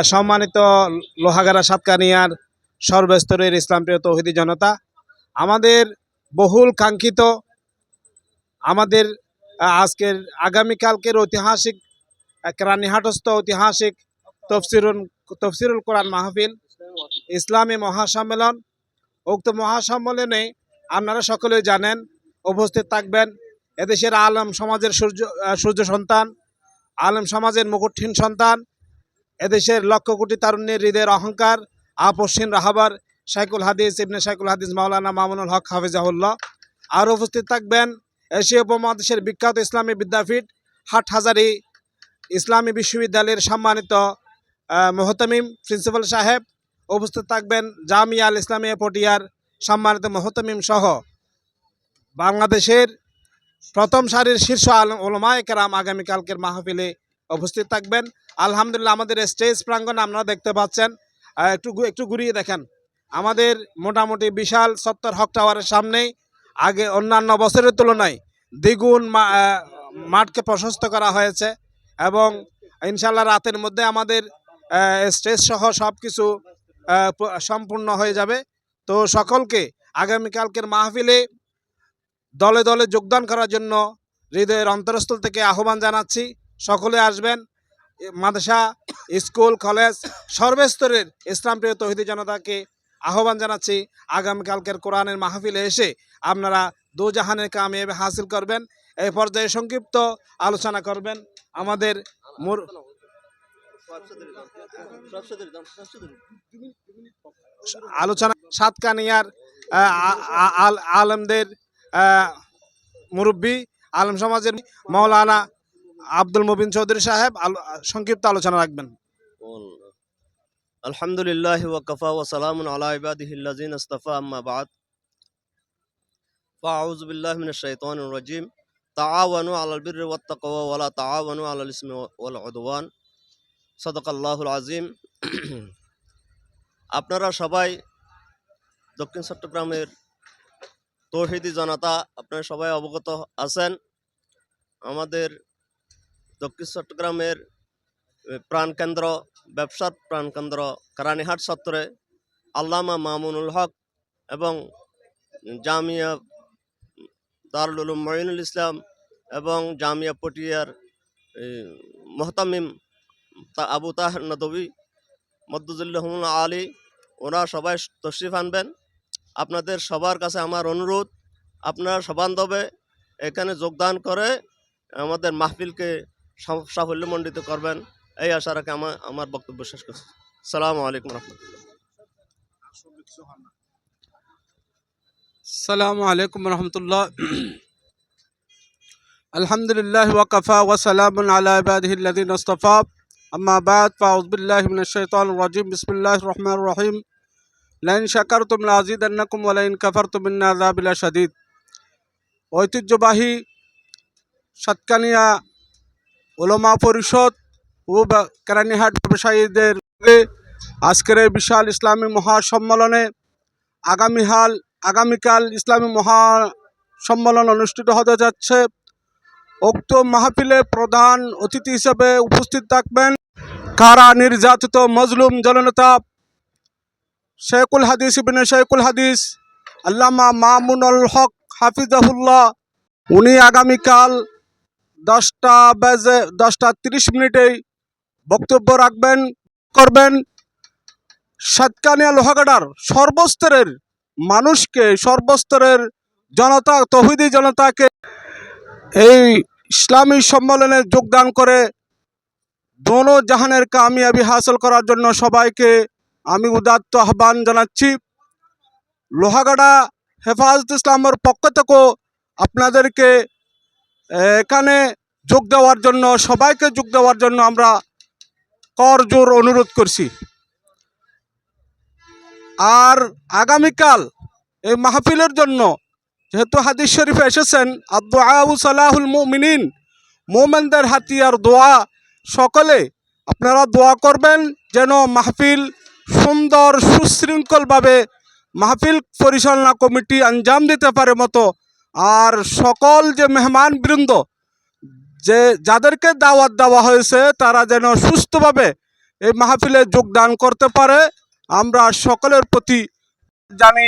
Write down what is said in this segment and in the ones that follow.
সম্মানিত লোহাগাড়া সাতকানিয়ার সর্বস্তরের ইসলামপ্রিয় তৌহিদি জনতা, আমাদের বহুল কাঙ্ক্ষিত আমাদের আজকের আগামীকালকের ঐতিহাসিক কেরানীহাটস্থ ঐতিহাসিক তফসিরুল কোরআন মাহফিল ইসলামী মহাসম্মেলন। উক্ত মহাসম্মেলনে আপনারা সকলে জানেন উপস্থিত থাকবেন এদেশের আলেম সমাজের সূর্য সন্তান, আলেম সমাজের মুকুটহীন সন্তান, এদেশের লক্ষ কোটি তারুণ্যের হৃদয়ের অহংকার, আপসহীন রাহাবার শাইখুল হাদিস ইবনে শাইখুল হাদিস মাওলানা মামুনুল হক হাফিজাহুল্লাহ। আর উপস্থিত থাকবেন এশিয়া উপমহাদেশের বিখ্যাত ইসলামী বিদ্যাপীঠ হাটহাজারী ইসলামী বিশ্ববিদ্যালয়ের সম্মানিত মোহতামিম প্রিন্সিপাল সাহেব। উপস্থিত থাকবেন জামিয়া আল ইসলামিয়া পটিয়ার সম্মানিত মোহতামিম সহ বাংলাদেশের প্রথম সারির শীর্ষ ওলামায়ে কেরাম আগামীকালকের মাহফিলে উপস্থিত থাকবেন। আলহামদুলিল্লাহ, আমাদের স্টেজ প্রাঙ্গণ আপনারা দেখতে পাচ্ছেন, একটু ঘুরিয়ে দেখেন। আমাদের মোটামুটি বিশাল 70 হক টাওয়ারের সামনেই আগে অন্যান্য বছরের তুলনায় দ্বিগুণ মাঠকে প্রশস্ত করা হয়েছে এবং ইনশাল্লাহ রাতের মধ্যে আমাদের স্টেজ সহ সব কিছু সম্পূর্ণ হয়ে যাবে। তো সকলকে আগামীকালকের মাহফিলে দলে দলে যোগদান করার জন্য হৃদয়ের অন্তরস্থল থেকে আহ্বান জানাচ্ছি। সকলে আসবেন। মাদ্রাসা, স্কুল, কলেজ সর্বস্তরের ইসলামপ্রিয় তৌহিদি জনতাকে আহ্বান জানাচ্ছি আগামীকালকের কোরআনের মাহফিলে এসে আপনারা দুজাহানের কামিয়াবি হাসিল করবেন। এই পর্যায়ে সংক্ষিপ্ত আলোচনা করবেন আমাদের আলোচনা সাতকানিয়ার আলেমদের মুরব্বী আলেম সমাজের মাওলানা আব্দুল মুবিন চৌধুরী সাহেব সংক্ষিপ্ত আলোচনা রাখবেন। আলহামদুলিল্লাহ ওয়া কাফা ওয়া সালামুন আলা ইবাদিহিল্লাযিনা ইসতাফা, আম্মা বা'দ। ফাআউযু বিল্লাহি মিনাশ শাইতানির রাজীম। তাআওয়ানু আলাল বিররি ওয়াত তাকওয়া ওয়া লা তাআওয়ানু আলাল ইসমি ওয়াল উদওয়ান। সাদাকাল্লাহুল আযীম। আপনারা সবাই দক্ষিণ চট্টগ্রামের তৌহিদি জনতা, আপনারা সবাই অবগত আছেন। আমাদের দক্ষিণ চট্টগ্রামের প্রাণকেন্দ্র, ব্যবসার প্রাণকেন্দ্র কেরানীহাট চত্বরে আল্লামা মামুনুল হক এবং জামিয়া দারুল উলুম মঈনুল ইসলাম এবং জামিয়া পটিয়ার মোহতামিম আবু তাহের নদভী মদ্দুজুল্লাহুল আলী, ওরা সবাই তশরিফ আনবেন। আপনাদের সবার কাছে আমার অনুরোধ, আপনারা সবান্ধবে এখানে যোগদান করে আমাদের মাহফিলকে সাফল্যমণ্ডিত করবেন, এই আশা রাখে আমার বক্তব্য শেষ করছি। আসসালামু আলাইকুম রহমতুল্লাহ। আসসালামু আলাইকুম রহমতুল্লাহ। আলহামদুলিল্লাহ ওয়া কাফা ওয়া সালামুন আলা ইবাদিহিল্লাযিনা ইসতাফা, আম্মা বা'দ। ফাউযু বিল্লাহি মিনাশ শাইতানির রাজীম। বিসমিল্লাহির রহমানির রহিম। লাইন শাকারতুম লাযিদান্নাকুম ওয়া লাইন কাফারতুম ইন্না আযাবি লাশাদীদ। ঐতিহ্যবাহী সাতকানিয়া ওলামা পরিষদ ও কেরানীহাট ব্যবসায়ীদের আজকের এই বিশাল ইসলামী মহাসম্মেলনে আগামীকাল ইসলামী মহাসম্মেলন অনুষ্ঠিত হতে যাচ্ছে। উক্ত মাহফিলে প্রধান অতিথি হিসেবে উপস্থিত থাকবেন কারা নির্যাতিত মজলুম জননেতা শাইখুল হাদিস ইবনে শাইখুল হাদিস আল্লামা মামুনুল হক হাফিজাহুল্লাহ। উনি আগামীকাল 10:30 বক্তব্য করবেন। সাতকানিয়া লোহাগাড়ার সর্বস্তরের মানুষকে, সর্বস্তরের জনতা, তৌহিদি জনতাকে এই ইসলামী সম্মেলনে যোগদান করে দোনো জাহানের কামিয়াবি হাসিল করার জন্য সবাইকে আমি উদাত্ত আহ্বান জানাচ্ছি। লোহাগাড়া হেফাজত ইসলামের পক্ষ থেকেও আপনাদেরকে এখানে যোগ দেওয়ার জন্য, সবাইকে যোগ দেওয়ার জন্য আমরা করজোর অনুরোধ করছি। আর আগামীকাল এই মাহফিলের জন্য যেহেতু হাদিস শরীফে এসেছেন, আদ-দুআউ সালাহুল মুমিনিন, মুমিনদের হাতিয়ার দোয়া। সকলে আপনারা দোয়া করবেন যেন মাহফিল সুন্দর সুশৃঙ্খলভাবে মাহফিল পরিচালনা কমিটি আঞ্জাম দিতে পারে মতো। আর সকল যে মেহমান বৃন্দ যে যাদেরকে দাওয়াত দেওয়া হয়েছে তারা যেন সুস্থভাবে এই মাহফিলে যোগদান করতে পারে। আমরা সকলের প্রতি জানি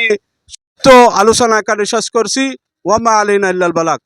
তো আলোচনা এখানে শেষ করছি। ওয়ামা আলাইনা ইল্লাল বালাগ।